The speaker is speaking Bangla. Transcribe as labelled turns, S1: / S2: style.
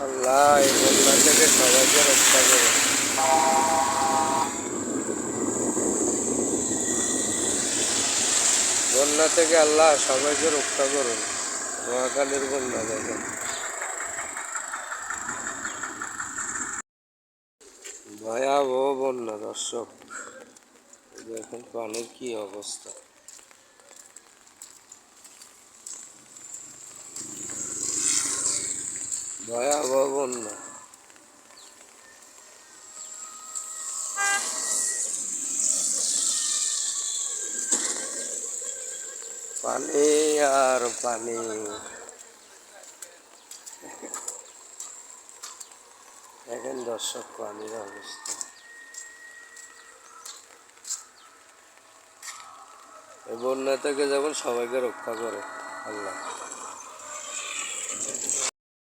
S1: আল্লাহ এই বন্যা থেকে সবাইকে রক্ষা করুন। বন্যা থেকে আল্লাহ সবাইকে রক্ষা করুন। নোয়াখালীর বন্যা দেখেন, ভয়াবহ বন্যা দর্শক। দেখেন পানির কি অবস্থা। ভয়াবহ বন্যা। পানি আর পানি। দেখেন দর্শক পানির অবস্থা। এই বন্যা থেকে যখন সবাইকে রক্ষা করে আল্লাহ।